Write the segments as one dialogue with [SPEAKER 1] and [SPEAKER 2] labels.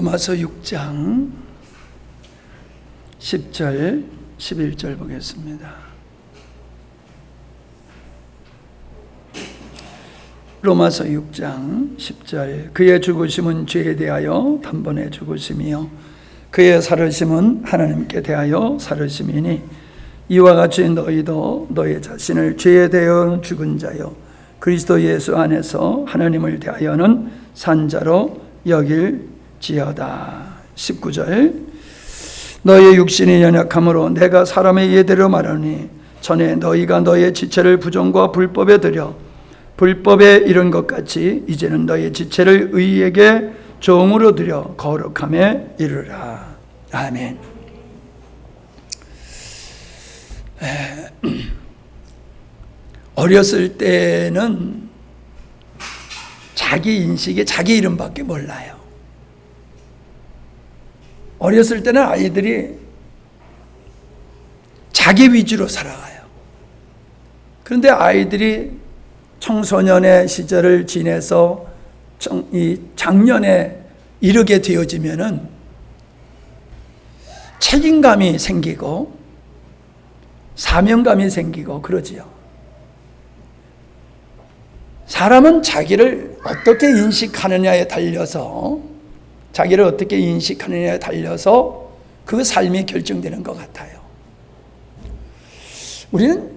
[SPEAKER 1] 로마서 6장 10절 11절 보겠습니다. 로마서 6장 10절 그의 죽으심은 죄에 대하여 단번에 죽으심이요 그의 살으심은 하나님께 대하여 살으심이니 이와 같이 너희도 너희 자신을 죄에 대하여 죽은 자요 그리스도 예수 안에서 하나님을 대하여는 산 자로 여길지어다. 19절 너희의 육신이 연약함으로 내가 사람의 예대로 말하니 전에 너희가 너희의 지체를 부정과 불법에 드려 불법에 이른 것 같이 이제는 너희의 지체를 의에게 종으로 드려 거룩함에 이르라. 아멘. 어렸을 때는 자기 인식에 자기 이름밖에 몰라요. 어렸을 때는 아이들이 자기 위주로 살아가요. 그런데 아이들이 청소년의 시절을 지내서 이 장년에 이르게 되어지면은 책임감이 생기고 사명감이 생기고 그러지요. 사람은 자기를 어떻게 인식하느냐에 달려서 그 삶이 결정되는 것 같아요. 우리는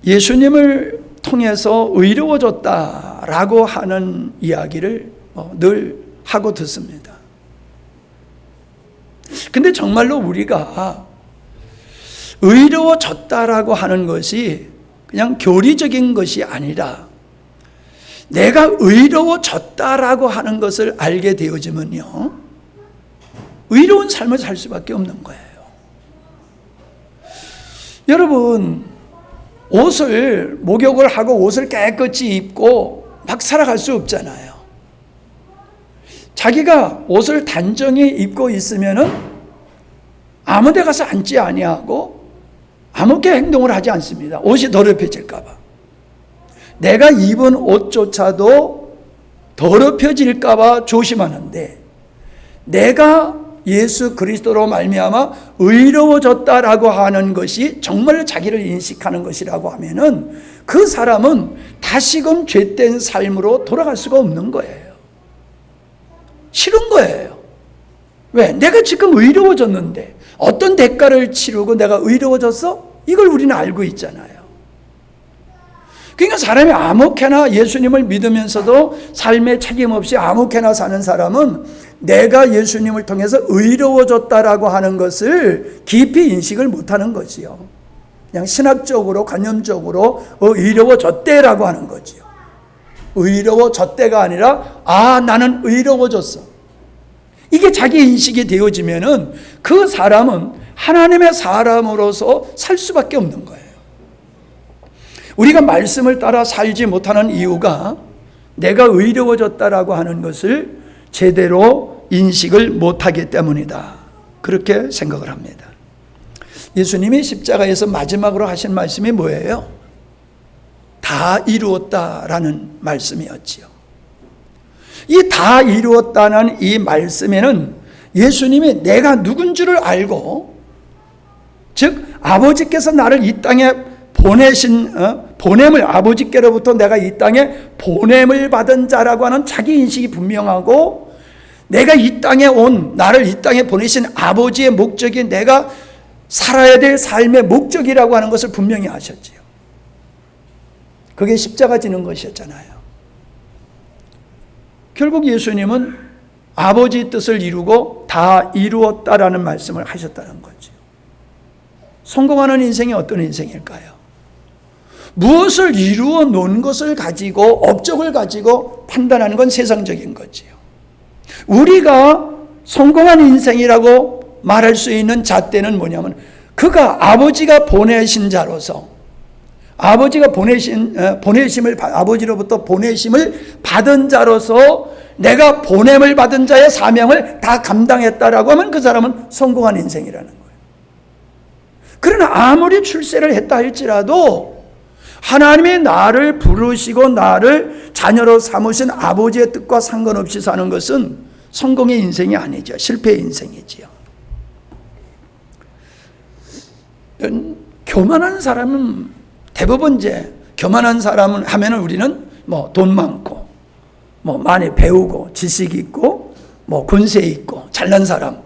[SPEAKER 1] 예수님을 통해서 의로워졌다라고 하는 이야기를 늘 하고 듣습니다. 근데 정말로 우리가 의로워졌다라고 하는 것이 그냥 교리적인 것이 아니라 내가 의로워졌다라고 하는 것을 알게 되어지면요 의로운 삶을 살 수밖에 없는 거예요. 여러분 목욕을 하고 옷을 깨끗이 입고 막 살아갈 수 없잖아요. 자기가 옷을 단정히 입고 있으면은 아무 데 가서 앉지 아니하고 아무게 행동을 하지 않습니다. 옷이 더럽혀질까 봐. 내가 입은 옷조차도 더럽혀질까 봐 조심하는데 내가 예수 그리스도로 말미암아 의로워졌다라고 하는 것이 정말 자기를 인식하는 것이라고 하면은 그 사람은 다시금 죄된 삶으로 돌아갈 수가 없는 거예요. 싫은 거예요. 왜? 내가 지금 의로워졌는데 어떤 대가를 치르고 내가 의로워졌어? 이걸 우리는 알고 있잖아요. 그러니까 사람이 아무렇게나 예수님을 믿으면서도 삶에 책임 없이 아무렇게나 사는 사람은 내가 예수님을 통해서 의로워졌다라고 하는 것을 깊이 인식을 못하는 거지요. 그냥 신학적으로 관념적으로 의로워졌대라고 하는 거지요. 의로워졌대가 아니라 나는 의로워졌어. 이게 자기 인식이 되어지면은 그 사람은 하나님의 사람으로서 살 수밖에 없는 거예요. 우리가 말씀을 따라 살지 못하는 이유가 내가 의로워졌다라고 하는 것을 제대로 인식을 못하기 때문이다. 그렇게 생각을 합니다. 예수님이 십자가에서 마지막으로 하신 말씀이 뭐예요? 다 이루었다라는 말씀이었지요. 이 다 이루었다는 이 말씀에는 예수님이 내가 누군 줄을 알고, 즉 아버지께서 나를 이 땅에 보냄을 아버지께로부터 내가 이 땅에 보냄을 받은 자라고 하는 자기 인식이 분명하고 내가 이 땅에 나를 이 땅에 보내신 아버지의 목적이 내가 살아야 될 삶의 목적이라고 하는 것을 분명히 아셨지요. 그게 십자가 지는 것이었잖아요. 결국 예수님은 아버지 뜻을 이루고 다 이루었다라는 말씀을 하셨다는 거죠. 성공하는 인생이 어떤 인생일까요? 무엇을 이루어 놓은 것을 가지고 업적을 가지고 판단하는 건 세상적인 거지요. 우리가 성공한 인생이라고 말할 수 있는 잣대는 뭐냐면 그가 아버지가 보내신 자로서 아버지로부터 보내심을 받은 자로서 내가 보냄을 받은 자의 사명을 다 감당했다라고 하면 그 사람은 성공한 인생이라는 거예요. 그러나 아무리 출세를 했다 할지라도 하나님이 나를 부르시고 나를 자녀로 삼으신 아버지의 뜻과 상관없이 사는 것은 성공의 인생이 아니죠. 실패의 인생이지요. 교만한 사람은 대부분 교만한 사람을 하면은 우리는 뭐 돈 많고, 뭐 많이 배우고, 지식이 있고, 뭐 권세 있고, 잘난 사람,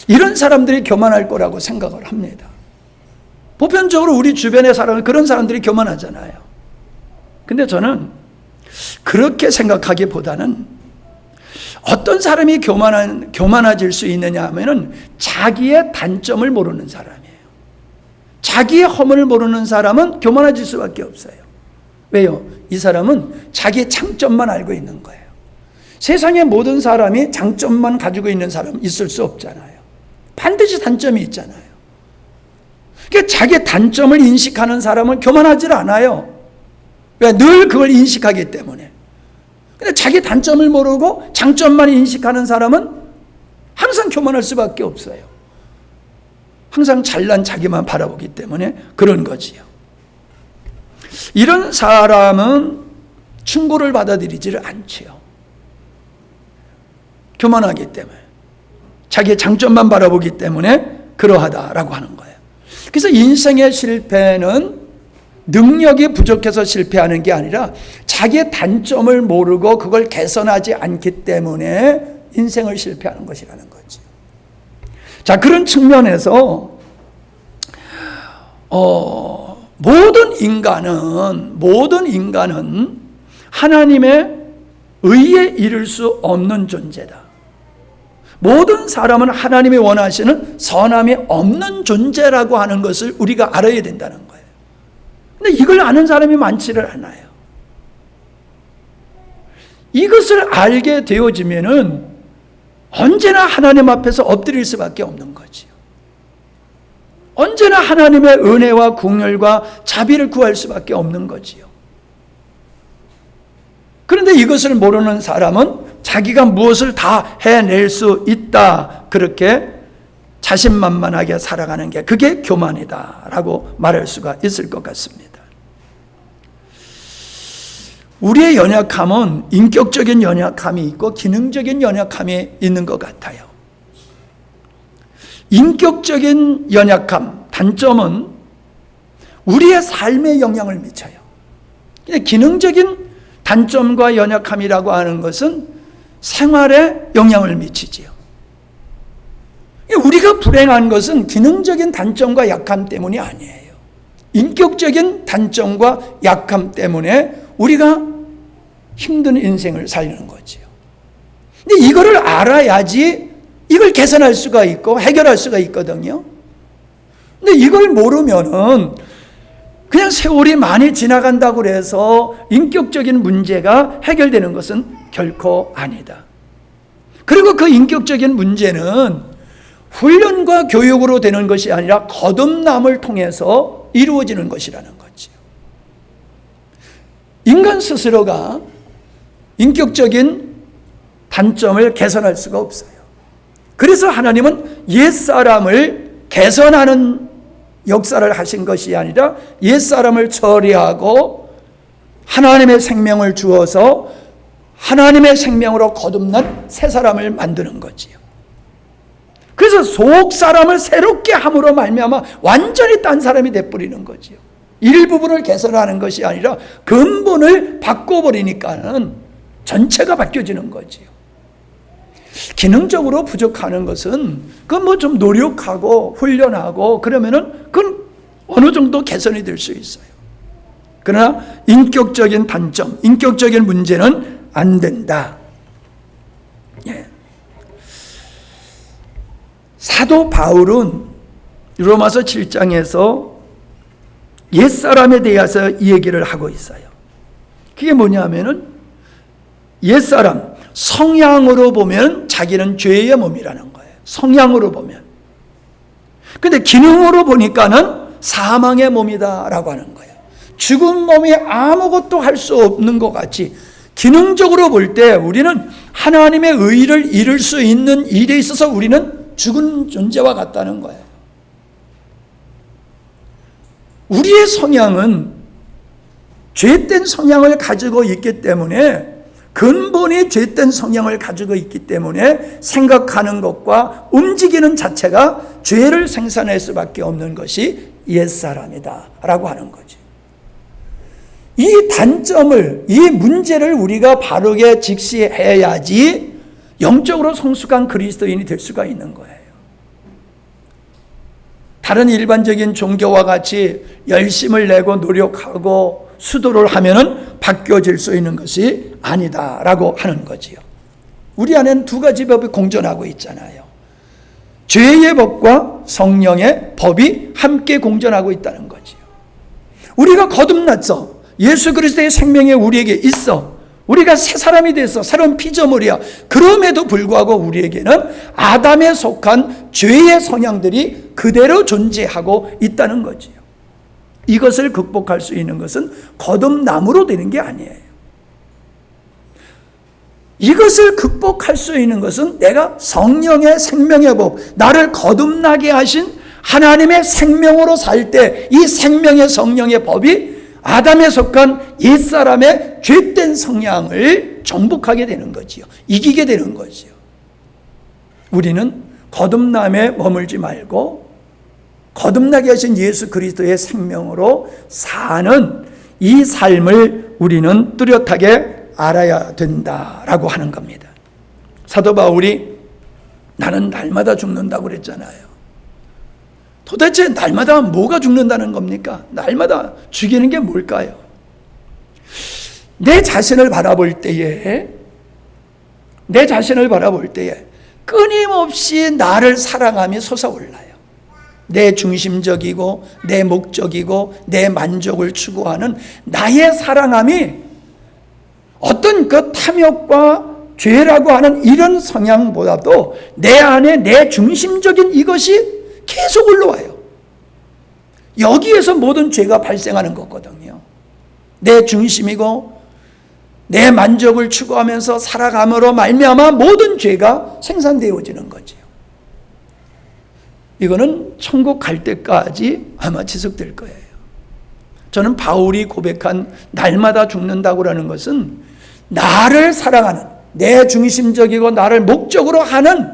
[SPEAKER 1] 이런 사람들이 교만할 거라고 생각을 합니다. 보편적으로 우리 주변의 사람은 그런 사람들이 교만하잖아요. 근데 저는 그렇게 생각하기보다는 어떤 사람이 교만해질 수 있느냐 하면은 자기의 단점을 모르는 사람이에요. 자기의 허물을 모르는 사람은 교만해질 수밖에 없어요. 왜요? 이 사람은 자기의 장점만 알고 있는 거예요. 세상의 모든 사람이 장점만 가지고 있는 사람은 있을 수 없잖아요. 반드시 단점이 있잖아요. 그러니까 자기의 단점을 인식하는 사람은 교만하지 않아요. 왜? 늘 그걸 인식하기 때문에. 근데 자기 단점을 모르고 장점만 인식하는 사람은 항상 교만할 수밖에 없어요. 항상 잘난 자기만 바라보기 때문에 그런 거지요. 이런 사람은 충고를 받아들이지를 않지요. 교만하기 때문에. 자기의 장점만 바라보기 때문에 그러하다라고 하는 거예요. 그래서 인생의 실패는 능력이 부족해서 실패하는 게 아니라 자기의 단점을 모르고 그걸 개선하지 않기 때문에 인생을 실패하는 것이라는 거죠. 자, 그런 측면에서 모든 인간은 하나님의 의에 이를 수 없는 존재다. 모든 사람은 하나님이 원하시는 선함이 없는 존재라고 하는 것을 우리가 알아야 된다는 거예요. 근데 이걸 아는 사람이 많지를 않아요. 이것을 알게 되어지면은 언제나 하나님 앞에서 엎드릴 수밖에 없는 거지요. 언제나 하나님의 은혜와 긍휼과 자비를 구할 수밖에 없는 거지요. 그런데 이것을 모르는 사람은 자기가 무엇을 다 해낼 수 있다, 그렇게 자신만만하게 살아가는 게 그게 교만이다라고 말할 수가 있을 것 같습니다. 우리의 연약함은 인격적인 연약함이 있고 기능적인 연약함이 있는 것 같아요. 인격적인 연약함, 단점은 우리의 삶에 영향을 미쳐요. 기능적인 단점과 연약함이라고 하는 것은 생활에 영향을 미치지요. 우리가 불행한 것은 기능적인 단점과 약함 때문이 아니에요. 인격적인 단점과 약함 때문에 우리가 힘든 인생을 살려는 거지요. 근데 이거를 알아야지 이걸 개선할 수가 있고 해결할 수가 있거든요. 근데 이걸 모르면은 그냥 세월이 많이 지나간다고 해서 인격적인 문제가 해결되는 것은 결코 아니다. 그리고 그 인격적인 문제는 훈련과 교육으로 되는 것이 아니라 거듭남을 통해서 이루어지는 것이라는 거지요. 인간 스스로가 인격적인 단점을 개선할 수가 없어요. 그래서 하나님은 옛사람을 개선하는 역사를 하신 것이 아니라 옛사람을 처리하고 하나님의 생명을 주어서 하나님의 생명으로 거듭난 새 사람을 만드는 거지요. 그래서 속 사람을 새롭게 함으로 말미암아 완전히 딴 사람이 돼버리는 거지요. 일부분을 개선하는 것이 아니라 근본을 바꿔버리니까는 전체가 바뀌어지는 거지요. 기능적으로 부족하는 것은 그건 뭐 좀 노력하고 훈련하고 그러면은 그건 어느 정도 개선이 될 수 있어요. 그러나 인격적인 단점, 인격적인 문제는 안 된다. 예. 사도 바울은 로마서 7장에서 옛사람에 대해서 이 얘기를 하고 있어요. 그게 뭐냐면은 옛사람, 성향으로 보면 자기는 죄의 몸이라는 거예요. 성향으로 보면. 근데 기능으로 보니까는 사망의 몸이다라고 하는 거예요. 죽은 몸이 아무것도 할 수 없는 것 같이 기능적으로 볼 때 우리는 하나님의 의를 이룰 수 있는 일에 있어서 우리는 죽은 존재와 같다는 거예요. 우리의 성향은 죄된 성향을 가지고 있기 때문에 근본이 죄된 성향을 가지고 있기 때문에 생각하는 것과 움직이는 자체가 죄를 생산할 수밖에 없는 것이 옛사람이다 라고 하는 거지. 이 단점을, 이 문제를 우리가 바르게 직시해야지 영적으로 성숙한 그리스도인이 될 수가 있는 거예요. 다른 일반적인 종교와 같이 열심을 내고 노력하고 수도를 하면은 바뀌어질 수 있는 것이 아니다라고 하는 거지요. 우리 안에는 두 가지 법이 공존하고 있잖아요. 죄의 법과 성령의 법이 함께 공존하고 있다는 거지요. 우리가 거듭났어. 예수 그리스도의 생명이 우리에게 있어. 우리가 새 사람이 돼서 새로운 피조물이야. 그럼에도 불구하고 우리에게는 아담에 속한 죄의 성향들이 그대로 존재하고 있다는 거지요. 이것을 극복할 수 있는 것은 거듭남으로 되는 게 아니에요. 이것을 극복할 수 있는 것은 내가 성령의 생명의 법, 나를 거듭나게 하신 하나님의 생명으로 살 때 이 생명의 성령의 법이 아담에 속한 옛사람의 죄된 성향을 정복하게 되는 거지요. 이기게 되는 거지요. 우리는 거듭남에 머물지 말고 거듭나게 하신 예수 그리스도의 생명으로 사는 이 삶을 우리는 뚜렷하게 알아야 된다라고 하는 겁니다. 사도 바울이 나는 날마다 죽는다고 그랬잖아요. 도대체 날마다 뭐가 죽는다는 겁니까? 날마다 죽이는 게 뭘까요? 내 자신을 바라볼 때에 끊임없이 나를 사랑함이 솟아올라요. 내 중심적이고 내 목적이고 내 만족을 추구하는 나의 사랑함이 어떤 그 탐욕과 죄라고 하는 이런 성향보다도 내 안에 내 중심적인 이것이 계속 올라와요. 여기에서 모든 죄가 발생하는 거거든요. 내 중심이고 내 만족을 추구하면서 살아감으로 말미암아 모든 죄가 생산되어지는 거지요. 이거는 천국 갈 때까지 아마 지속될 거예요. 저는 바울이 고백한 날마다 죽는다고 하는 것은 나를 사랑하는, 내 중심적이고 나를 목적으로 하는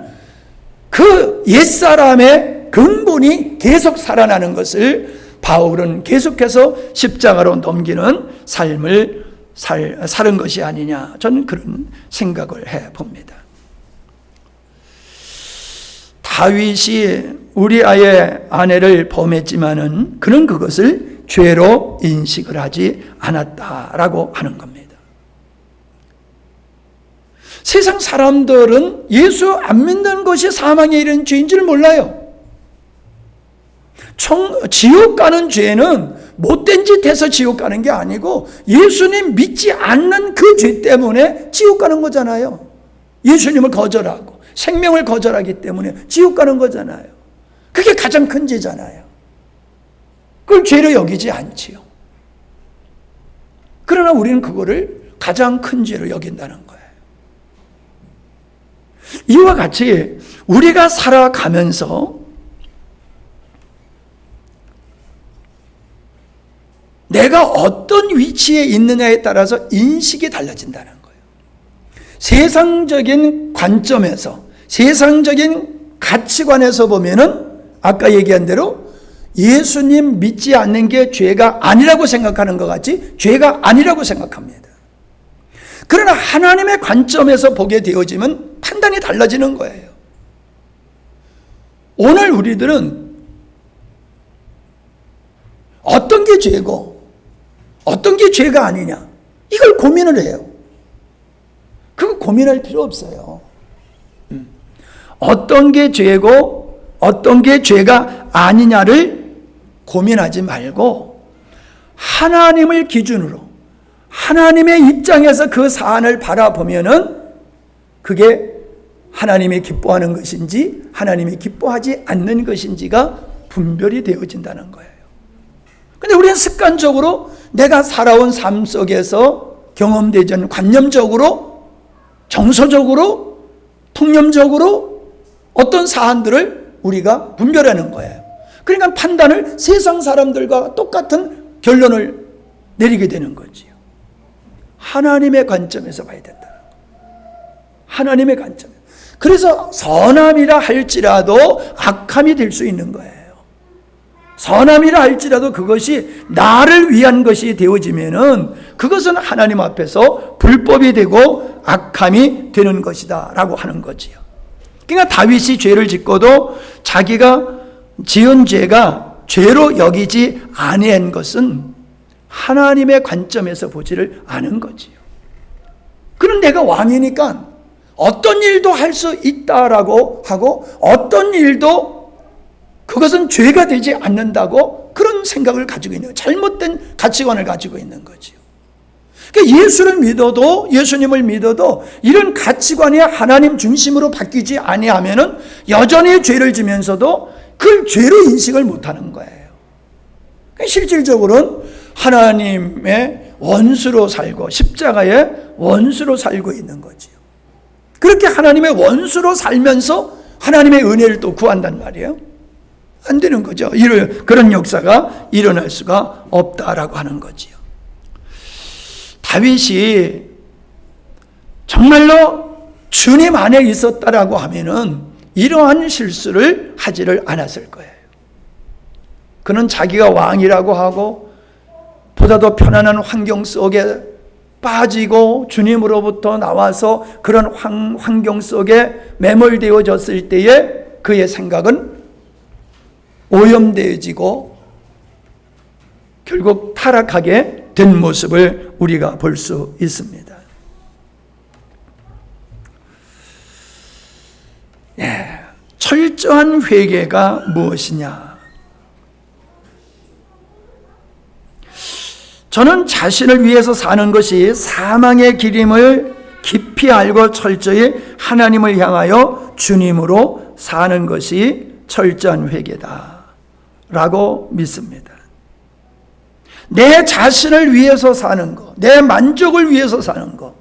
[SPEAKER 1] 그 옛사람의 근본이 계속 살아나는 것을 바울은 계속해서 십자가로 넘기는 삶을 사는 것이 아니냐, 저는 그런 생각을 해봅니다. 다윗이 우리아의 아내를 범했지만은 그는 그것을 죄로 인식을 하지 않았다라고 하는 겁니다. 세상 사람들은 예수 안 믿는 것이 사망에 이른 죄인 줄 몰라요. 지옥 가는 죄는 못된 짓 해서 지옥 가는 게 아니고 예수님 믿지 않는 그 죄 때문에 지옥 가는 거잖아요. 예수님을 거절하고 생명을 거절하기 때문에 지옥 가는 거잖아요. 그게 가장 큰 죄잖아요. 그걸 죄로 여기지 않지요. 그러나 우리는 그거를 가장 큰 죄로 여긴다는 거예요. 이와 같이 우리가 살아가면서 내가 어떤 위치에 있느냐에 따라서 인식이 달라진다는 거예요. 세상적인 관점에서, 세상적인 가치관에서 보면은 아까 얘기한 대로 예수님 믿지 않는 게 죄가 아니라고 생각하는 것 같이 죄가 아니라고 생각합니다. 그러나 하나님의 관점에서 보게 되어지면 판단이 달라지는 거예요. 오늘 우리들은 어떤 게 죄고 어떤 게 죄가 아니냐, 이걸 고민을 해요. 그거 고민할 필요 없어요. 어떤 게 죄고 어떤 게 죄가 아니냐를 고민하지 말고 하나님을 기준으로 하나님의 입장에서 그 사안을 바라보면은 그게 하나님이 기뻐하는 것인지 하나님이 기뻐하지 않는 것인지가 분별이 되어진다는 거예요. 근데 우리는 습관적으로 내가 살아온 삶 속에서 경험되지 않는 관념적으로, 정서적으로, 통념적으로 어떤 사안들을 우리가 분별하는 거예요. 그러니까 판단을 세상 사람들과 똑같은 결론을 내리게 되는 거지요. 하나님의 관점에서 봐야 된다. 하나님의 관점. 그래서 선함이라 할지라도 악함이 될 수 있는 거예요. 선함이라 할지라도 그것이 나를 위한 것이 되어지면은 그것은 하나님 앞에서 불법이 되고 악함이 되는 것이다 라고 하는 거지요. 그러니까 다윗이 죄를 짓고도 자기가 지은 죄가 죄로 여기지 아니한 것은 하나님의 관점에서 보지를 않은 거지요. 그는 내가 왕이니까 어떤 일도 할 수 있다라고 하고 어떤 일도 그것은 죄가 되지 않는다고 그런 생각을 가지고 있는, 잘못된 가치관을 가지고 있는 거지요. 그러니까 예수를 믿어도, 예수님을 믿어도 이런 가치관이 하나님 중심으로 바뀌지 아니하면은 여전히 죄를 지면서도 그걸 죄로 인식을 못하는 거예요. 그러니까 실질적으로는 하나님의 원수로 살고 십자가의 원수로 살고 있는 거지요. 그렇게 하나님의 원수로 살면서 하나님의 은혜를 또 구한단 말이에요. 안 되는 거죠. 그런 역사가 일어날 수가 없다라고 하는 거지요. 다윗이 정말로 주님 안에 있었다라고 하면은 이러한 실수를 하지를 않았을 거예요. 그는 자기가 왕이라고 하고 보다 더 편안한 환경 속에 빠지고 주님으로부터 나와서 그런 환경 속에 매몰되어졌을 때에 그의 생각은 오염되어지고 결국 타락하게 된 모습을 우리가 볼 수 있습니다. 철저한 회개가 무엇이냐? 저는 자신을 위해서 사는 것이 사망의 길임을 깊이 알고 철저히 하나님을 향하여 주님으로 사는 것이 철저한 회개다 라고 믿습니다. 내 자신을 위해서 사는 것, 내 만족을 위해서 사는 것,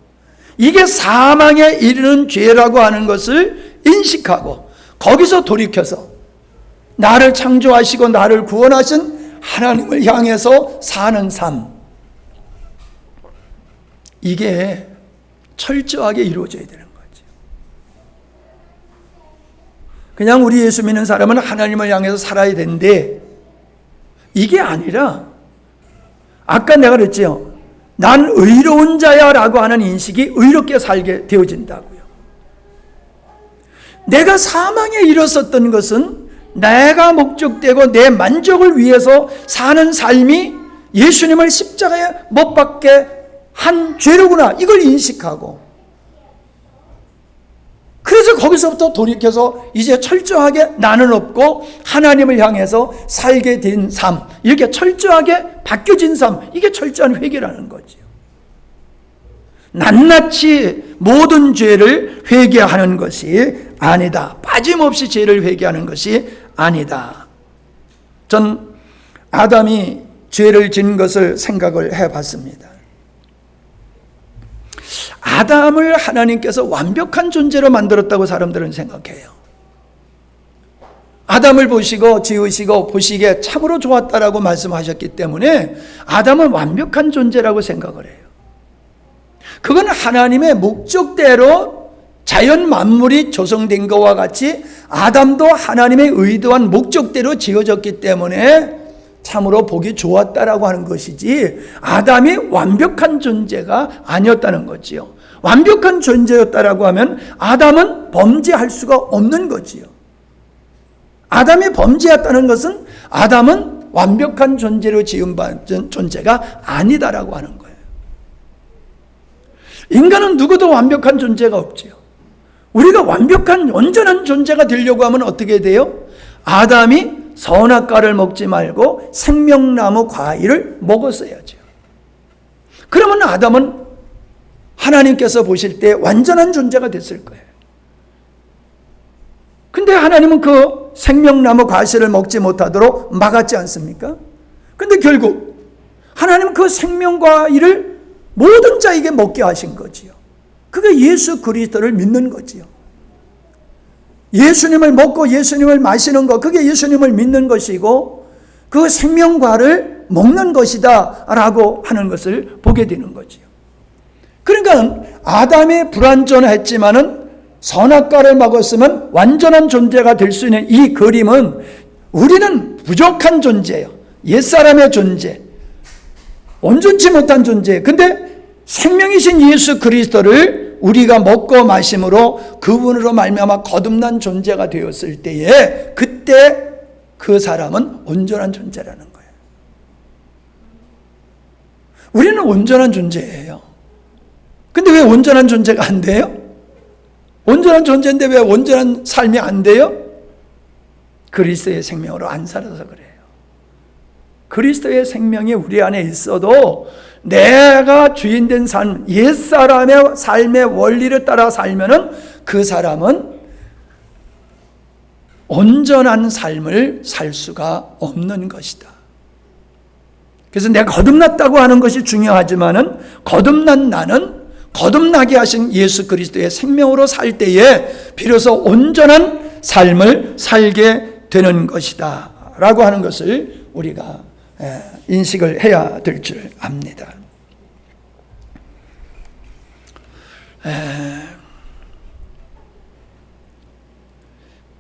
[SPEAKER 1] 이게 사망에 이르는 죄라고 하는 것을 인식하고 거기서 돌이켜서 나를 창조하시고 나를 구원하신 하나님을 향해서 사는 삶, 이게 철저하게 이루어져야 되는 거죠. 그냥 우리 예수 믿는 사람은 하나님을 향해서 살아야 되는데 이게 아니라 아까 내가 그랬죠. 난 의로운 자야 라고 하는 인식이 의롭게 살게 되어진다고요. 내가 사망에 이르렀었던 것은 내가 목적되고 내 만족을 위해서 사는 삶이 예수님을 십자가에 못 박게 한 죄로구나, 이걸 인식하고 그래서 거기서부터 돌이켜서 이제 철저하게 나는 없고 하나님을 향해서 살게 된 삶, 이렇게 철저하게 바뀌어진 삶, 이게 철저한 회개라는 거죠. 낱낱이 모든 죄를 회개하는 것이 아니다. 빠짐없이 죄를 회개하는 것이 아니다. 전 아담이 죄를 지은 것을 생각을 해봤습니다. 아담을 하나님께서 완벽한 존재로 만들었다고 사람들은 생각해요. 아담을 보시고 지으시고 보시기에 참으로 좋았다라고 말씀하셨기 때문에 아담은 완벽한 존재라고 생각을 해요. 그건 하나님의 목적대로 자연 만물이 조성된 것과 같이 아담도 하나님의 의도한 목적대로 지어졌기 때문에 참으로 보기 좋았다라고 하는 것이지 아담이 완벽한 존재가 아니었다는 거지요. 완벽한 존재였다라고 하면 아담은 범죄할 수가 없는 거지요. 아담이 범죄했다는 것은 아담은 완벽한 존재로 지음받은 존재가 아니다라고 하는 거예요. 인간은 누구도 완벽한 존재가 없지요. 우리가 완벽한 온전한 존재가 되려고 하면 어떻게 돼요? 아담이 선악과를 먹지 말고 생명나무 과일을 먹었어야죠. 그러면 아담은 하나님께서 보실 때 완전한 존재가 됐을 거예요. 근데 하나님은 그 생명나무 과실을 먹지 못하도록 막았지 않습니까? 근데 결국 하나님은 그 생명과일을 모든 자에게 먹게 하신 거지요. 그게 예수 그리스도를 믿는 거지요. 예수님을 먹고 예수님을 마시는 것, 그게 예수님을 믿는 것이고 그 생명과를 먹는 것이다 라고 하는 것을 보게 되는 거지요. 그러니까 아담이 불완전했지만은 선악과를 먹었으면 완전한 존재가 될 수 있는 이 그림은 우리는 부족한 존재예요. 옛사람의 존재, 온전치 못한 존재. 근데 생명이신 예수 그리스도를 우리가 먹고 마심으로 그분으로 말미암아 거듭난 존재가 되었을 때에 그때 그 사람은 온전한 존재라는 거예요. 우리는 온전한 존재예요. 근데 왜 온전한 존재가 안 돼요? 온전한 존재인데 왜 온전한 삶이 안 돼요? 그리스도의 생명으로 안 살아서 그래요. 그리스도의 생명이 우리 안에 있어도 내가 주인된 삶, 옛사람의 삶의 원리를 따라 살면은 그 사람은 온전한 삶을 살 수가 없는 것이다. 그래서 내가 거듭났다고 하는 것이 중요하지만은 거듭난 나는 거듭나게 하신 예수 그리스도의 생명으로 살 때에 비로소 온전한 삶을 살게 되는 것이다 라고 하는 것을 우리가 인식을 해야 될 줄 압니다.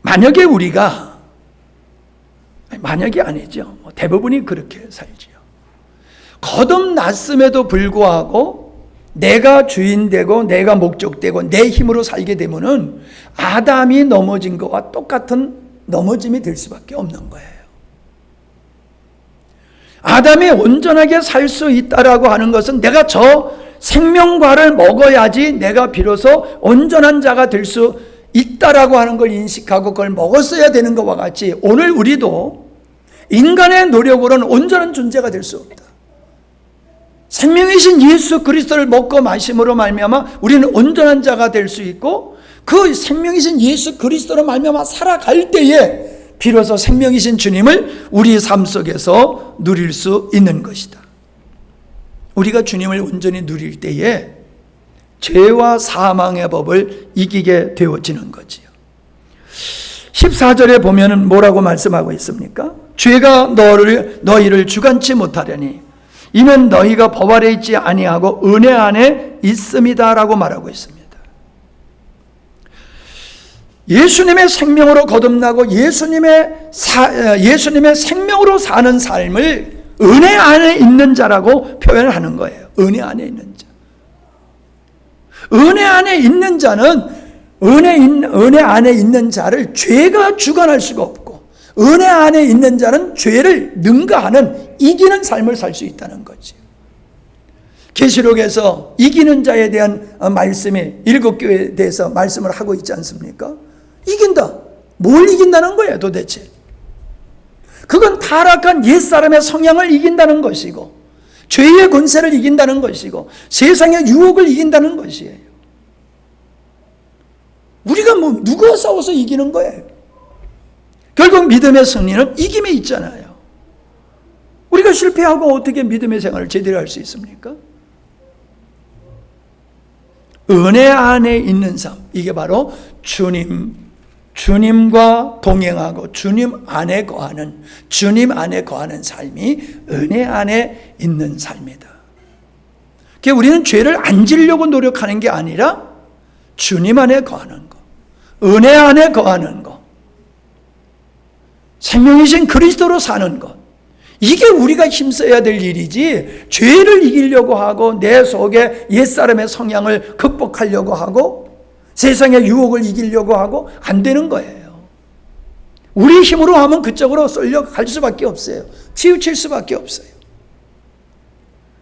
[SPEAKER 1] 만약에 우리가, 만약이 아니죠, 대부분이 그렇게 살지요. 거듭났음에도 불구하고 내가 주인되고 내가 목적되고 내 힘으로 살게 되면은 아담이 넘어진 것과 똑같은 넘어짐이 될 수밖에 없는 거예요. 아담이 온전하게 살 수 있다라고 하는 것은 내가 저 생명과를 먹어야지 내가 비로소 온전한 자가 될 수 있다라고 하는 걸 인식하고 그걸 먹었어야 되는 것과 같이 오늘 우리도 인간의 노력으로는 온전한 존재가 될 수 없다. 생명이신 예수 그리스도를 먹고 마심으로 말미암아 우리는 온전한 자가 될 수 있고 그 생명이신 예수 그리스도로 말미암아 살아갈 때에 비로소 생명이신 주님을 우리 삶 속에서 누릴 수 있는 것이다. 우리가 주님을 온전히 누릴 때에 죄와 사망의 법을 이기게 되어지는 거지요. 14절에 보면은 뭐라고 말씀하고 있습니까? 죄가 너희를 주관치 못하려니 이는 너희가 법 아래 있지 아니하고 은혜 안에 있음이다라고 말하고 있습니다. 예수님의 생명으로 거듭나고 예수님의 생명으로 사는 삶을 은혜 안에 있는 자라고 표현을 하는 거예요. 은혜 안에 있는 자. 은혜 안에 있는 자는 은혜 안에 있는 자를 죄가 주관할 수가 없고 은혜 안에 있는 자는 죄를 능가하는 이기는 삶을 살 수 있다는 거지. 계시록에서 이기는 자에 대한 말씀이 7교회에 대해서 말씀을 하고 있지 않습니까? 이긴다. 뭘 이긴다는 거예요 도대체? 그건 타락한 옛사람의 성향을 이긴다는 것이고 죄의 권세를 이긴다는 것이고 세상의 유혹을 이긴다는 것이에요. 우리가 누구와 싸워서 이기는 거예요? 결국 믿음의 승리는 이김에 있잖아요. 우리가 실패하고 어떻게 믿음의 생활을 제대로 할 수 있습니까? 은혜 안에 있는 삶, 이게 바로 주님과 동행하고 주님 안에 거하는 삶이 은혜 안에 있는 삶이다. 그러니까 우리는 죄를 안 지려고 노력하는 게 아니라 주님 안에 거하는 것, 은혜 안에 거하는 것, 생명이신 그리스도로 사는 것, 이게 우리가 힘써야 될 일이지 죄를 이기려고 하고 내 속에 옛사람의 성향을 극복하려고 하고 세상의 유혹을 이기려고 하고 안 되는 거예요. 우리 힘으로 하면 그쪽으로 쏠려갈 수밖에 없어요. 치우칠 수밖에 없어요.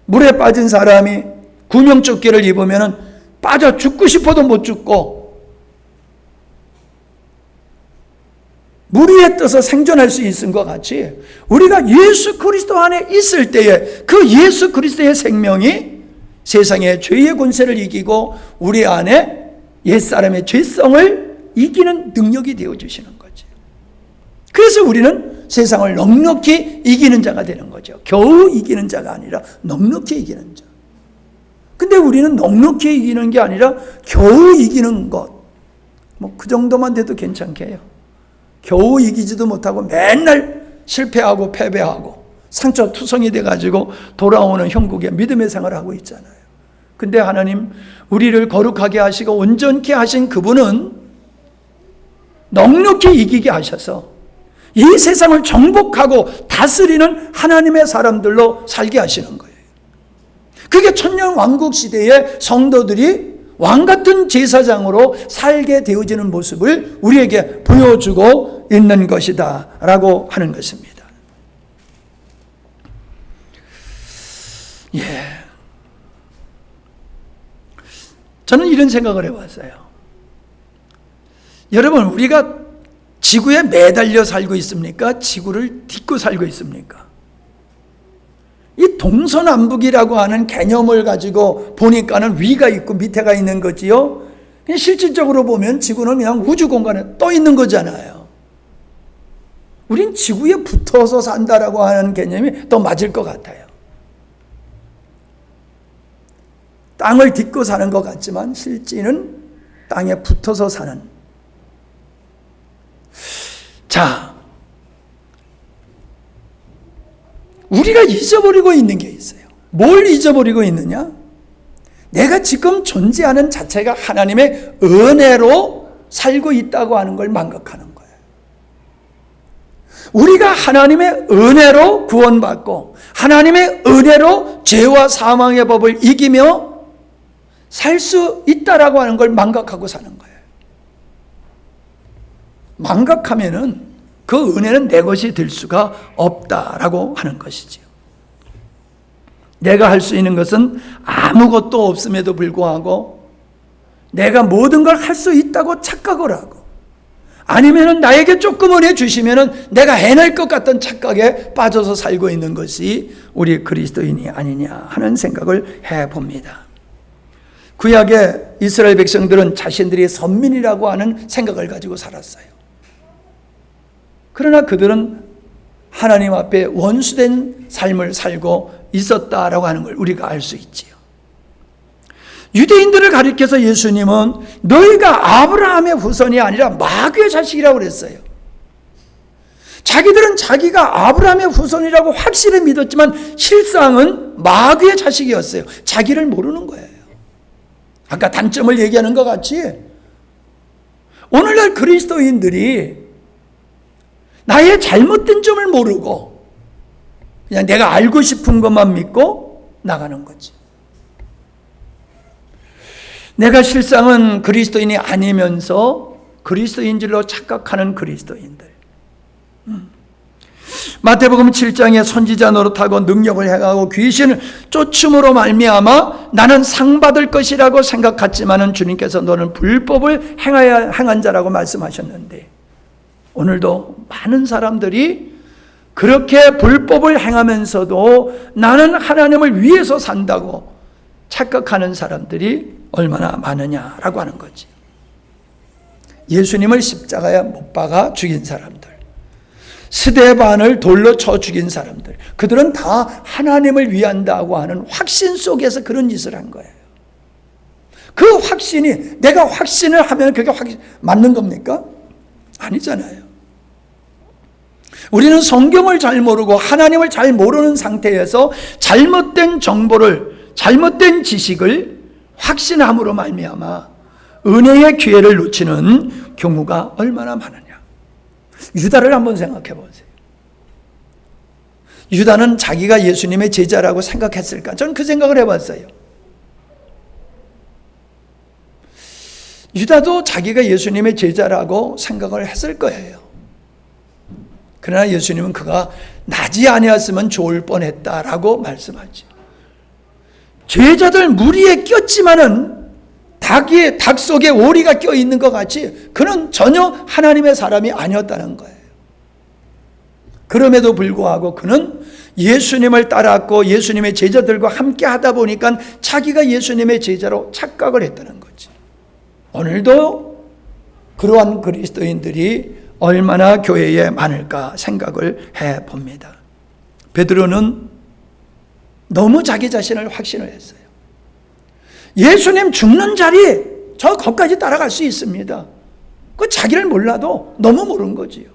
[SPEAKER 1] 물에 빠진 사람이 구명조끼를 입으면 빠져 죽고 싶어도 못 죽고 물 위에 떠서 생존할 수 있는 것 같이 우리가 예수 그리스도 안에 있을 때에 그 예수 그리스도의 생명이 세상의 죄의 권세를 이기고 우리 안에 옛사람의 죄성을 이기는 능력이 되어주시는 거죠. 그래서 우리는 세상을 넉넉히 이기는 자가 되는 거죠. 겨우 이기는 자가 아니라 넉넉히 이기는 자. 근데 우리는 넉넉히 이기는 게 아니라 겨우 이기는 것. 그 정도만 돼도 괜찮게 해요. 겨우 이기지도 못하고 맨날 실패하고 패배하고 상처투성이 돼가지고 돌아오는 형국의 믿음의 생활을 하고 있잖아요. 근데 하나님, 우리를 거룩하게 하시고 온전케 하신 그분은 넉넉히 이기게 하셔서 이 세상을 정복하고 다스리는 하나님의 사람들로 살게 하시는 거예요. 그게 천년 왕국 시대의 성도들이 왕같은 제사장으로 살게 되어지는 모습을 우리에게 보여주고 있는 것이다 라고 하는 것입니다. 예. 저는 이런 생각을 해봤어요. 여러분, 우리가 지구에 매달려 살고 있습니까? 지구를 딛고 살고 있습니까? 이 동서남북이라고 하는 개념을 가지고 보니까는 위가 있고 밑에가 있는 거지요. 실질적으로 보면 지구는 그냥 우주 공간에 떠 있는 거잖아요. 우린 지구에 붙어서 산다라고 하는 개념이 더 맞을 것 같아요. 땅을 딛고 사는 것 같지만 실제는 땅에 붙어서 사는. 자, 우리가 잊어버리고 있는 게 있어요. 뭘 잊어버리고 있느냐? 내가 지금 존재하는 자체가 하나님의 은혜로 살고 있다고 하는 걸 망각하는 거예요. 우리가 하나님의 은혜로 구원받고 하나님의 은혜로 죄와 사망의 법을 이기며 살 수 있다라고 하는 걸 망각하고 사는 거예요. 망각하면은 그 은혜는 내 것이 될 수가 없다라고 하는 것이지요. 내가 할 수 있는 것은 아무것도 없음에도 불구하고 내가 모든 걸 할 수 있다고 착각을 하고, 아니면은 나에게 조금 은혜 주시면은 내가 해낼 것 같은 착각에 빠져서 살고 있는 것이 우리 그리스도인이 아니냐 하는 생각을 해봅니다. 구약의 이스라엘 백성들은 자신들이 선민이라고 하는 생각을 가지고 살았어요. 그러나 그들은 하나님 앞에 원수된 삶을 살고 있었다라고 하는 걸 우리가 알 수 있지요. 유대인들을 가리켜서 예수님은 너희가 아브라함의 후손이 아니라 마귀의 자식이라고 그랬어요. 자기들은 자기가 아브라함의 후손이라고 확실히 믿었지만 실상은 마귀의 자식이었어요. 자기를 모르는 거예요. 아까 단점을 얘기하는 것 같이 오늘날 그리스도인들이 나의 잘못된 점을 모르고 그냥 내가 알고 싶은 것만 믿고 나가는 거지. 내가 실상은 그리스도인이 아니면서 그리스도인 줄로 착각하는 그리스도인들. 마태복음 7장에 선지자 노릇하고 능력을 행하고 귀신을 쫓음으로 말미암아 나는 상 받을 것이라고 생각했지만은 주님께서 너는 불법을 행한 자라고 말씀하셨는데, 오늘도 많은 사람들이 그렇게 불법을 행하면서도 나는 하나님을 위해서 산다고 착각하는 사람들이 얼마나 많으냐라고 하는 거지. 예수님을 십자가에 못 박아 죽인 사람들, 스데반을 돌로 쳐 죽인 사람들, 그들은 다 하나님을 위한다고 하는 확신 속에서 그런 짓을 한 거예요. 그 확신이, 내가 확신을 하면 그게 맞는 겁니까? 아니잖아요. 우리는 성경을 잘 모르고 하나님을 잘 모르는 상태에서 잘못된 정보를, 잘못된 지식을 확신함으로 말미암아 은혜의 기회를 놓치는 경우가 얼마나 많으냐. 유다를 한번 생각해 보세요. 유다는 자기가 예수님의 제자라고 생각했을까? 저는 그 생각을 해봤어요. 유다도 자기가 예수님의 제자라고 생각을 했을 거예요. 그러나 예수님은 그가 나지 아니었으면 좋을 뻔했다라고 말씀하죠. 제자들 무리에 꼈지만은 닭 속에 오리가 껴있는 것 같이 그는 전혀 하나님의 사람이 아니었다는 거예요. 그럼에도 불구하고 그는 예수님을 따랐고 예수님의 제자들과 함께 하다 보니까 자기가 예수님의 제자로 착각을 했다는 거지. 오늘도 그러한 그리스도인들이 얼마나 교회에 많을까 생각을 해봅니다. 베드로는 너무 자기 자신을 확신을 했어요. 예수님 죽는 자리 저 거기까지 따라갈 수 있습니다. 그 자기를 몰라도 너무 모르는 거지요.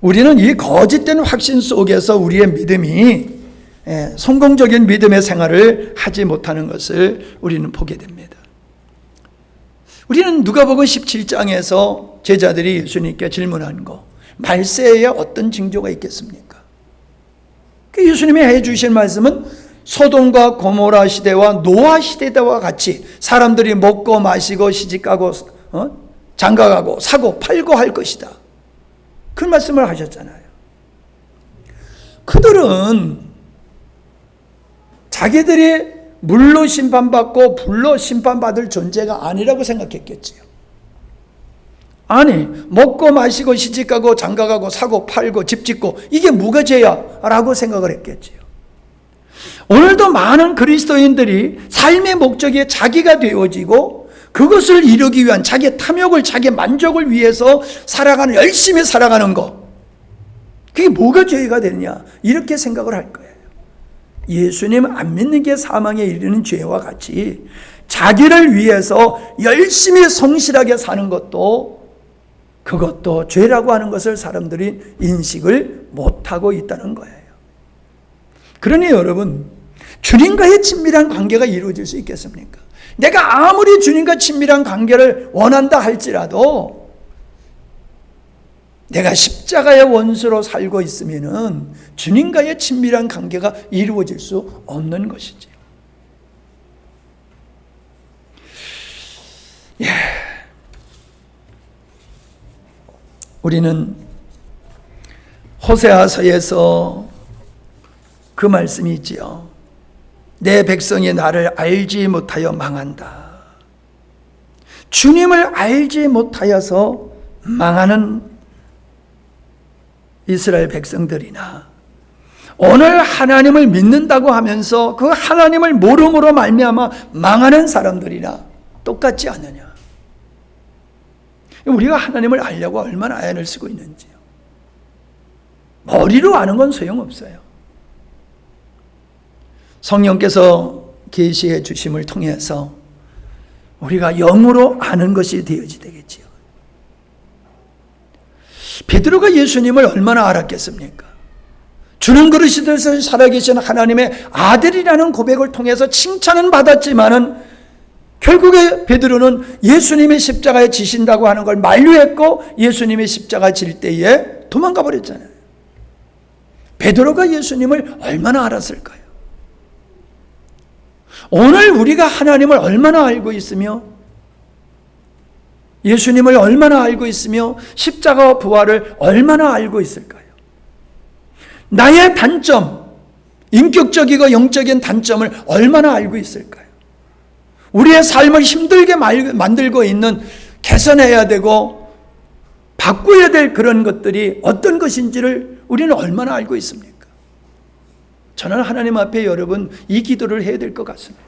[SPEAKER 1] 우리는 이 거짓된 확신 속에서 우리의 믿음이 성공적인 믿음의 생활을 하지 못하는 것을 우리는 보게 됩니다. 우리는 누가복음 17장에서 제자들이 예수님께 질문한 거, 말세에 어떤 징조가 있겠습니까? 그 예수님이 해주실 말씀은 소돔과 고모라 시대와 노아 시대와 같이 사람들이 먹고 마시고 시집가고 장가가고 사고 팔고 할 것이다. 그 말씀을 하셨잖아요. 그들은 자기들이 물로 심판받고 불로 심판받을 존재가 아니라고 생각했겠지요. 아니, 먹고 마시고 시집가고 장가가고 사고 팔고 집 짓고 이게 뭐가 죄야? 라고 생각을 했겠지요. 오늘도 많은 그리스도인들이 삶의 목적이 자기가 되어지고 그것을 이루기 위한 자기의 탐욕을, 자기의 만족을 위해서 열심히 살아가는 것, 그게 뭐가 죄가 되느냐, 이렇게 생각을 할 거예요. 예수님 안 믿는 게 사망에 이르는 죄와 같이 자기를 위해서 열심히 성실하게 사는 것도, 그것도 죄라고 하는 것을 사람들이 인식을 못하고 있다는 거예요. 그러니 여러분, 주님과의 친밀한 관계가 이루어질 수 있겠습니까? 내가 아무리 주님과 친밀한 관계를 원한다 할지라도 내가 십자가의 원수로 살고 있으면은 주님과의 친밀한 관계가 이루어질 수 없는 것이지요. 우리는 호세아서에서 그 말씀이 있지요. 내 백성이 나를 알지 못하여 망한다. 주님을 알지 못하여서 망하는 이스라엘 백성들이나 오늘 하나님을 믿는다고 하면서 그 하나님을 모름으로 말미암아 망하는 사람들이나 똑같지 않느냐. 우리가 하나님을 알려고 얼마나 애를 쓰고 있는지요. 머리로 아는 건 소용없어요. 성령께서 계시해 주심을 통해서 우리가 영으로 아는 것이 되어지겠지요. 베드로가 예수님을 얼마나 알았겠습니까? 주는 그릇이듯이 살아계신 하나님의 아들이라는 고백을 통해서 칭찬은 받았지만은 결국에 베드로는 예수님의 십자가에 지신다고 하는 걸 만류했고 예수님의 십자가 질 때에 도망가 버렸잖아요. 베드로가 예수님을 얼마나 알았을까요? 오늘 우리가 하나님을 얼마나 알고 있으며 예수님을 얼마나 알고 있으며 십자가와 부활을 얼마나 알고 있을까요? 나의 단점, 인격적이고 영적인 단점을 얼마나 알고 있을까요? 우리의 삶을 힘들게 만들고 있는, 개선해야 되고 바꿔야 될 그런 것들이 어떤 것인지를 우리는 얼마나 알고 있습니까? 저는 하나님 앞에 여러분 이 기도를 해야 될 것 같습니다.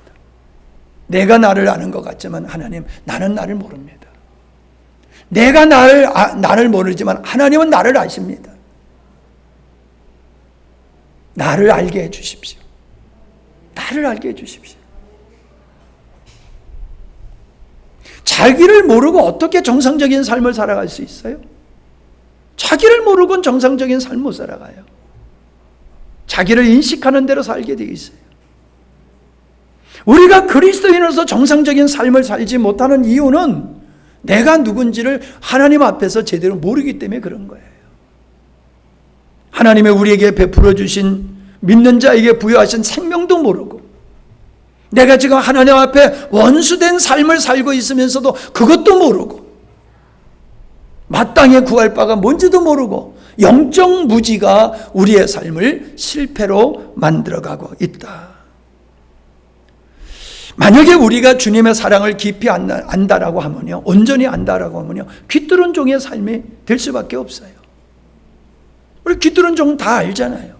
[SPEAKER 1] 내가 나를 아는 것 같지만 하나님, 나는 나를 모릅니다. 내가 나를 모르지만 하나님은 나를 아십니다. 나를 알게 해 주십시오. 나를 알게 해 주십시오. 자기를 모르고 어떻게 정상적인 삶을 살아갈 수 있어요? 자기를 모르고는 정상적인 삶 못 살아가요. 자기를 인식하는 대로 살게 되어 있어요. 우리가 그리스도인으로서 정상적인 삶을 살지 못하는 이유는 내가 누군지를 하나님 앞에서 제대로 모르기 때문에 그런 거예요. 하나님의 우리에게 베풀어 주신, 믿는 자에게 부여하신 생명도 모르고, 내가 지금 하나님 앞에 원수된 삶을 살고 있으면서도 그것도 모르고, 마땅히 구할 바가 뭔지도 모르고 영적 무지가 우리의 삶을 실패로 만들어가고 있다. 만약에 우리가 주님의 사랑을 깊이 안다라고 하면요, 온전히 안다라고 하면요, 귀뚫은 종의 삶이 될 수밖에 없어요. 우리 귀뚫은 종은 다 알잖아요.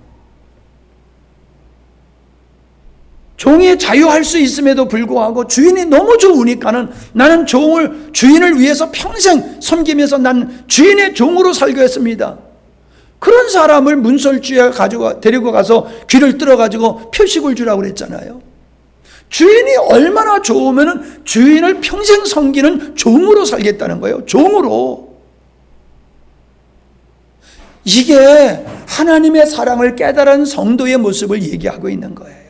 [SPEAKER 1] 종이 자유할 수 있음에도 불구하고 주인이 너무 좋으니까는 나는 주인을 위해서 평생 섬기면서 난 주인의 종으로 살겠습니다. 그런 사람을 문설주에 데리고 가서 귀를 뚫어가지고 표식을 주라고 그랬잖아요. 주인이 얼마나 좋으면 주인을 평생 섬기는 종으로 살겠다는 거예요. 종으로. 이게 하나님의 사랑을 깨달은 성도의 모습을 얘기하고 있는 거예요.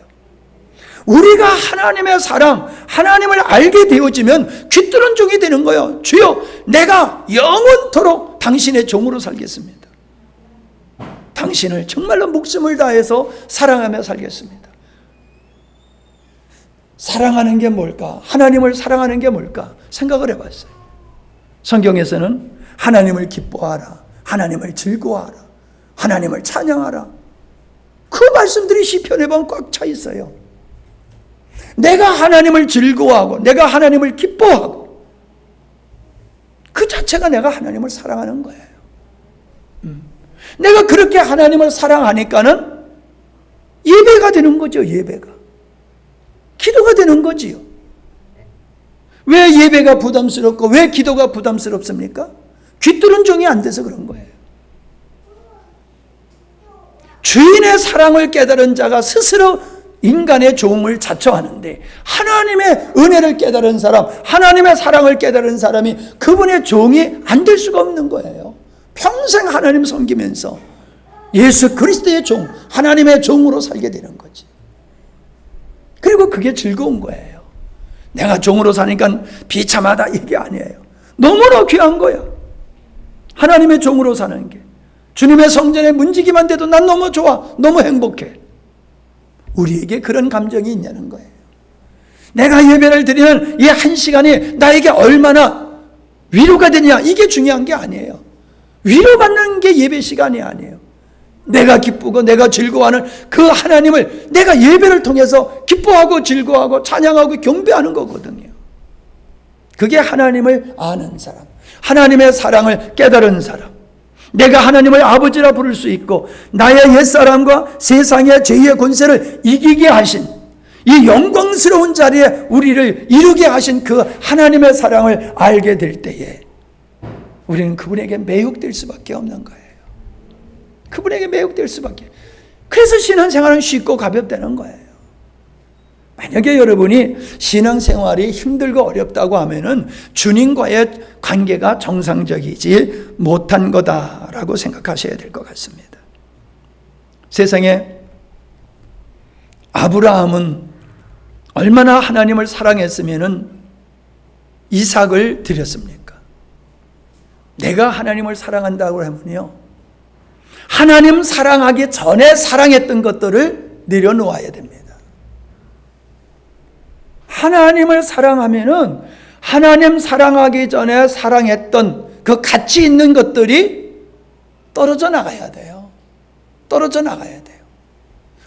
[SPEAKER 1] 우리가 하나님의 사랑, 하나님을 알게 되어지면 귀뚫은 종이 되는 거예요. 주여, 내가 영원토록 당신의 종으로 살겠습니다. 당신을 정말로 목숨을 다해서 사랑하며 살겠습니다. 사랑하는 게 뭘까? 하나님을 사랑하는 게 뭘까? 생각을 해봤어요. 성경에서는 하나님을 기뻐하라, 하나님을 즐거워하라, 하나님을 찬양하라, 그 말씀들이 시편에 보면 꽉 차 있어요. 내가 하나님을 즐거워하고 내가 하나님을 기뻐하고 그 자체가 내가 하나님을 사랑하는 거예요. 내가 그렇게 하나님을 사랑하니까는 예배가 되는 거죠. 예배가 기도가 되는 거지요. 왜 예배가 부담스럽고 왜 기도가 부담스럽습니까? 귀뚫은 종이 안 돼서 그런 거예요. 주인의 사랑을 깨달은 자가 스스로 인간의 종을 자처하는데, 하나님의 은혜를 깨달은 사람, 하나님의 사랑을 깨달은 사람이 그분의 종이 안 될 수가 없는 거예요. 평생 하나님 섬기면서 예수 그리스도의 종, 하나님의 종으로 살게 되는 거지. 그리고 그게 즐거운 거예요. 내가 종으로 사니까 비참하다 이게 아니에요. 너무나 귀한 거야. 하나님의 종으로 사는 게. 주님의 성전에 문지기만 돼도 난 너무 좋아, 너무 행복해. 우리에게 그런 감정이 있냐는 거예요. 내가 예배를 드리는 이 한 시간이 나에게 얼마나 위로가 되냐, 이게 중요한 게 아니에요. 위로받는 게 예배 시간이 아니에요. 내가 기쁘고 내가 즐거워하는 그 하나님을 내가 예배를 통해서 기뻐하고 즐거워하고 찬양하고 경배하는 거거든요. 그게 하나님을 아는 사람, 하나님의 사랑을 깨달은 사람, 내가 하나님을 아버지라 부를 수 있고 나의 옛사람과 세상의 죄의 권세를 이기게 하신 이 영광스러운 자리에 우리를 이루게 하신 그 하나님의 사랑을 알게 될 때에 우리는 그분에게 매혹될 수밖에 없는 거예요. 그분에게 매혹될 수밖에. 그래서 신앙생활은 쉽고 가볍다는 거예요. 만약에 여러분이 신앙생활이 힘들고 어렵다고 하면은 주님과의 관계가 정상적이지 못한 거다라고 생각하셔야 될 것 같습니다. 세상에 아브라함은 얼마나 하나님을 사랑했으면은 이삭을 드렸습니까? 내가 하나님을 사랑한다고 하면요, 하나님 사랑하기 전에 사랑했던 것들을 내려놓아야 됩니다. 하나님을 사랑하면은 하나님 사랑하기 전에 사랑했던 그 가치 있는 것들이 떨어져 나가야 돼요. 떨어져 나가야 돼요.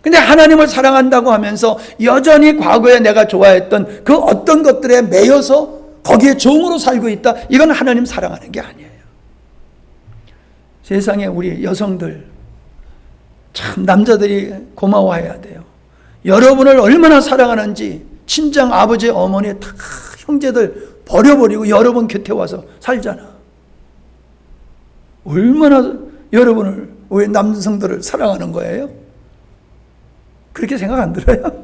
[SPEAKER 1] 근데 하나님을 사랑한다고 하면서 여전히 과거에 내가 좋아했던 그 어떤 것들에 매여서 거기에 종으로 살고 있다. 이건 하나님 사랑하는 게 아니에요. 세상에 우리 여성들 참 남자들이 고마워해야 돼요. 여러분을 얼마나 사랑하는지 친정 아버지 어머니 다 형제들 버려버리고 여러분 곁에 와서 살잖아. 얼마나 여러분을, 우리 남성들을 사랑하는 거예요? 그렇게 생각 안 들어요?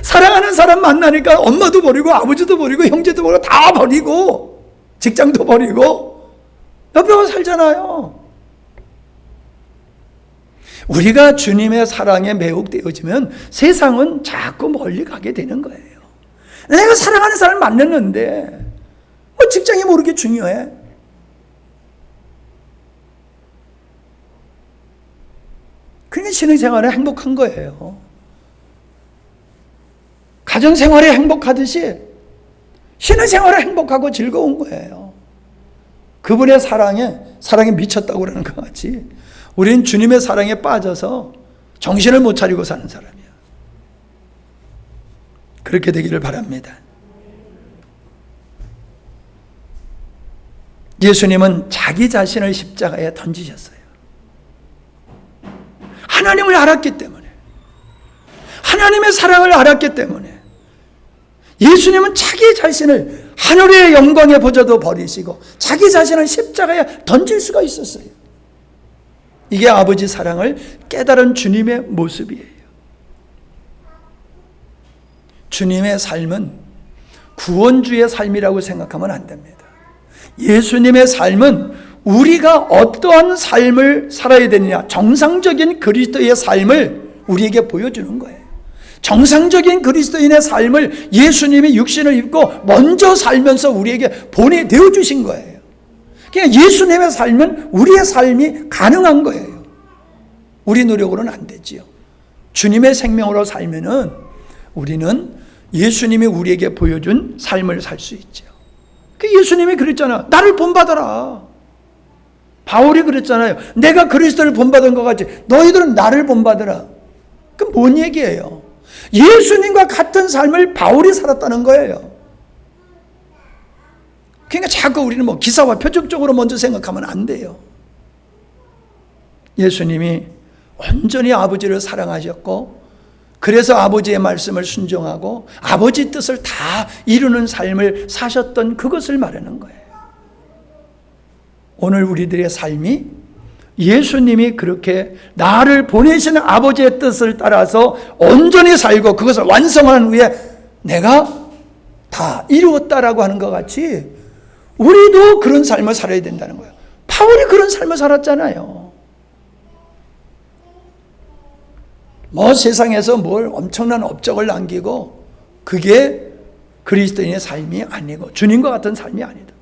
[SPEAKER 1] 사랑하는 사람 만나니까 엄마도 버리고 아버지도 버리고 형제도 버리고 다 버리고 직장도 버리고 옆에 와서 살잖아요. 우리가 주님의 사랑에 매혹되어지면 세상은 자꾸 멀리 가게 되는 거예요. 내가 사랑하는 사람을 만났는데 뭐 직장이 모르게 중요해? 그러니까 신앙생활에 행복한 거예요. 가정생활에 행복하듯이 신앙생활에 행복하고 즐거운 거예요. 그분의 사랑에 미쳤다고 그러는 것 같이 우리는 주님의 사랑에 빠져서 정신을 못 차리고 사는 사람이야. 그렇게 되기를 바랍니다. 예수님은 자기 자신을 십자가에 던지셨어요. 하나님을 알았기 때문에, 하나님의 사랑을 알았기 때문에 예수님은 자기 자신을 하늘의 영광의 보좌도 버리시고 자기 자신을 십자가에 던질 수가 있었어요. 이게 아버지 사랑을 깨달은 주님의 모습이에요. 주님의 삶은 구원주의 삶이라고 생각하면 안 됩니다. 예수님의 삶은 우리가 어떠한 삶을 살아야 되느냐, 정상적인 그리스도의 삶을 우리에게 보여주는 거예요. 정상적인 그리스도인의 삶을 예수님이 육신을 입고 먼저 살면서 우리에게 보내되어 주신 거예요. 그냥 예수님의 삶은 우리의 삶이 가능한 거예요. 우리 노력으로는 안 되지요. 주님의 생명으로 살면은 우리는 예수님이 우리에게 보여준 삶을 살 수 있죠. 예수님이 그랬잖아. 나를 본받아라. 바울이 그랬잖아요. 내가 그리스도를 본받은 것 같이 너희들은 나를 본받으라. 그건 뭔 얘기예요? 예수님과 같은 삶을 바울이 살았다는 거예요. 그러니까 자꾸 우리는 뭐 기사와 표적적으로 먼저 생각하면 안 돼요. 예수님이 온전히 아버지를 사랑하셨고, 그래서 아버지의 말씀을 순종하고 아버지 뜻을 다 이루는 삶을 사셨던 그것을 말하는 거예요. 오늘 우리들의 삶이 예수님이 그렇게 나를 보내시는 아버지의 뜻을 따라서 온전히 살고 그것을 완성한 후에 내가 다 이루었다라고 하는 것 같이 우리도 그런 삶을 살아야 된다는 거예요. 바울이 그런 삶을 살았잖아요. 뭐 세상에서 뭘 엄청난 업적을 남기고 그게 그리스도인의 삶이 아니고 주님과 같은 삶이 아니다.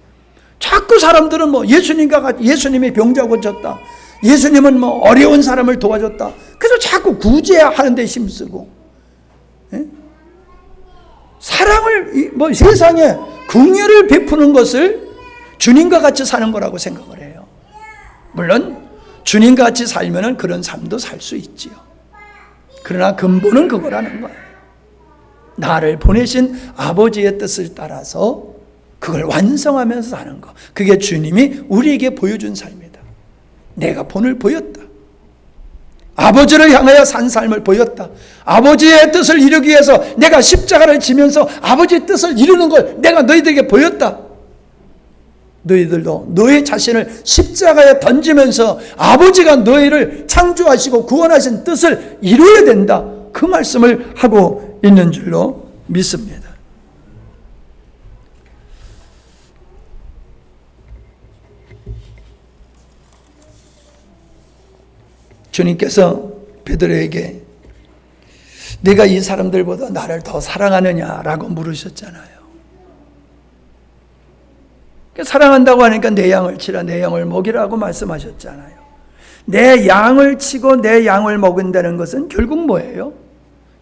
[SPEAKER 1] 자꾸 사람들은 뭐 예수님이 병자 고쳤다, 예수님은 뭐 어려운 사람을 도와줬다, 그래서 자꾸 구제하는 데 힘쓰고, 사랑을 뭐 세상에 긍휼을 베푸는 것을 주님과 같이 사는 거라고 생각을 해요. 물론 주님과 같이 살면은 그런 삶도 살 수 있지요. 그러나 근본은 그거라는 거예요. 나를 보내신 아버지의 뜻을 따라서 그걸 완성하면서 사는 거. 그게 주님이 우리에게 보여준 삶이다. 내가 본을 보였다. 아버지를 향하여 산 삶을 보였다. 아버지의 뜻을 이루기 위해서 내가 십자가를 지면서 아버지의 뜻을 이루는 걸 내가 너희들에게 보였다. 너희들도 너희 자신을 십자가에 던지면서 아버지가 너희를 창조하시고 구원하신 뜻을 이루어야 된다. 그 말씀을 하고 있는 줄로 믿습니다. 주님께서 베드로에게 내가 이 사람들보다 나를 더 사랑하느냐라고 물으셨잖아요. 사랑한다고 하니까 내 양을 치라, 내 양을 먹이라고 말씀하셨잖아요. 내 양을 치고 내 양을 먹인다는 것은 결국 뭐예요?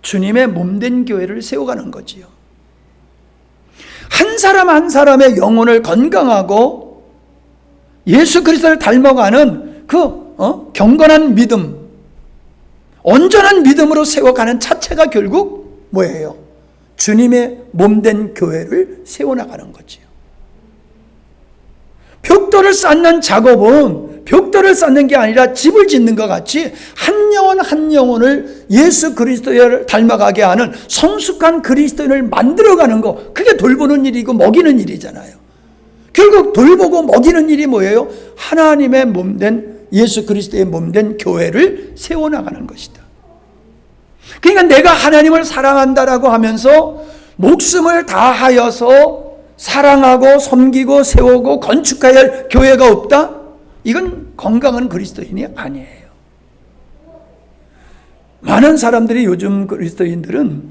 [SPEAKER 1] 주님의 몸된 교회를 세워가는 거지요. 한 사람 한 사람의 영혼을 건강하고 예수 그리스도를 닮아가는 경건한 믿음, 온전한 믿음으로 세워가는 자체가 결국 뭐예요? 주님의 몸된 교회를 세워나가는 거지요. 벽돌을 쌓는 작업은 벽돌을 쌓는 게 아니라 집을 짓는 것 같이 한 영혼 한 영혼을 예수 그리스도를 닮아가게 하는 성숙한 그리스도인을 만들어가는 거, 그게 돌보는 일이고 먹이는 일이잖아요. 결국 돌보고 먹이는 일이 뭐예요? 하나님의 몸된 예수 그리스도의 몸된 교회를 세워나가는 것이다. 그러니까 내가 하나님을 사랑한다라고 하면서 목숨을 다하여서 사랑하고 섬기고 세우고 건축해야 할 교회가 없다? 이건 건강한 그리스도인이 아니에요. 많은 사람들이 요즘 그리스도인들은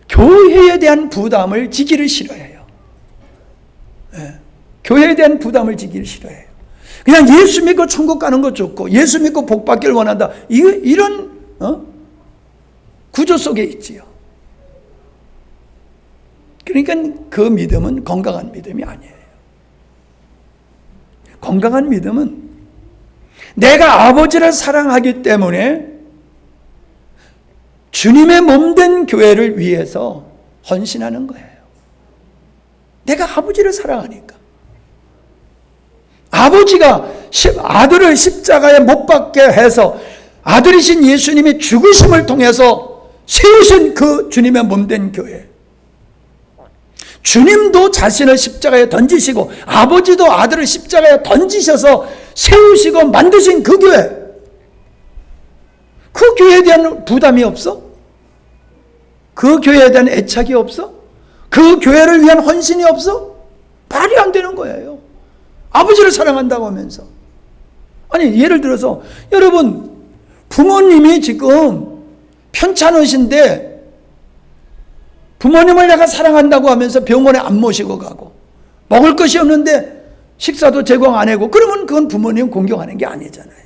[SPEAKER 1] 교회에 대한 부담을 지기를 싫어해요. 교회에 대한 부담을 지기를 싫어해요. 그냥 예수 믿고 천국 가는 거 좋고 예수 믿고 복 받기를 원한다. 이런 구조 속에 있지요. 그러니까 그 믿음은 건강한 믿음이 아니에요. 건강한 믿음은 내가 아버지를 사랑하기 때문에 주님의 몸된 교회를 위해서 헌신하는 거예요. 내가 아버지를 사랑하니까. 아버지가 아들을 십자가에 못 박게 해서 아들이신 예수님이 죽으심을 통해서 세우신 그 주님의 몸된 교회, 주님도 자신을 십자가에 던지시고 아버지도 아들을 십자가에 던지셔서 세우시고 만드신 그 교회, 그 교회에 대한 부담이 없어? 그 교회에 대한 애착이 없어? 그 교회를 위한 헌신이 없어? 말이 안 되는 거예요. 아버지를 사랑한다고 하면서. 아니, 예를 들어서 여러분 부모님이 지금 편찮으신데 부모님을 내가 사랑한다고 하면서 병원에 안 모시고 가고 먹을 것이 없는데 식사도 제공 안 하고, 그러면 그건 부모님 공경하는 게 아니잖아요.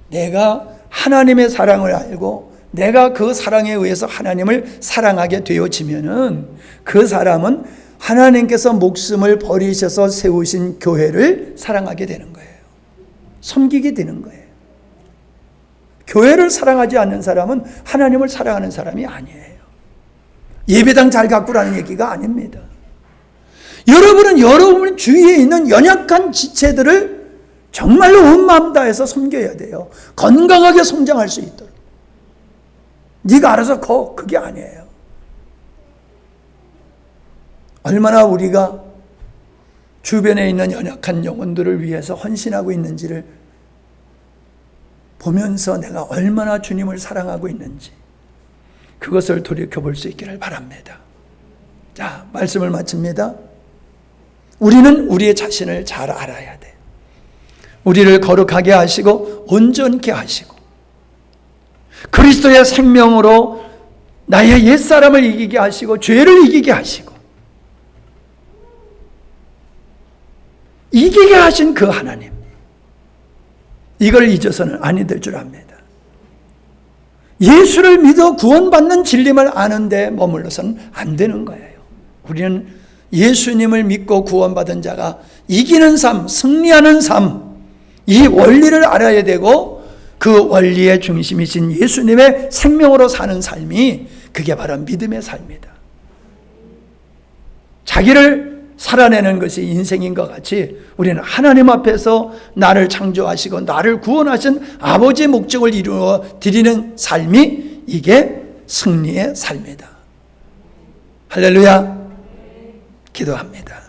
[SPEAKER 1] 내가 하나님의 사랑을 알고 내가 그 사랑에 의해서 하나님을 사랑하게 되어지면은 그 사람은 하나님께서 목숨을 버리셔서 세우신 교회를 사랑하게 되는 거예요. 섬기게 되는 거예요. 교회를 사랑하지 않는 사람은 하나님을 사랑하는 사람이 아니에요. 예배당 잘 가꾸라는 얘기가 아닙니다. 여러분은 여러분 주위에 있는 연약한 지체들을 정말로 온 마음 다해서 섬겨야 돼요. 건강하게 성장할 수 있도록. 네가 알아서 그게 아니에요. 얼마나 우리가 주변에 있는 연약한 영혼들을 위해서 헌신하고 있는지를 보면서 내가 얼마나 주님을 사랑하고 있는지 그것을 돌이켜볼 수 있기를 바랍니다. 자, 말씀을 마칩니다. 우리는 우리의 자신을 잘 알아야 돼. 우리를 거룩하게 하시고 온전케 하시고 그리스도의 생명으로 나의 옛사람을 이기게 하시고 죄를 이기게 하시고 이기게 하신 그 하나님, 이걸 잊어서는 아니 될 줄 압니다. 예수를 믿어 구원받는 진림을 아는데 머물러서는 안 되는 거예요. 우리는 예수님을 믿고 구원받은 자가 이기는 삶, 승리하는 삶, 이 원리를 알아야 되고 그 원리의 중심이신 예수님의 생명으로 사는 삶이 그게 바로 믿음의 삶이다. 자기를 살아내는 것이 인생인 것 같이 우리는 하나님 앞에서 나를 창조하시고 나를 구원하신 아버지의 목적을 이루어 드리는 삶이 이게 승리의 삶이다. 할렐루야. 기도합니다.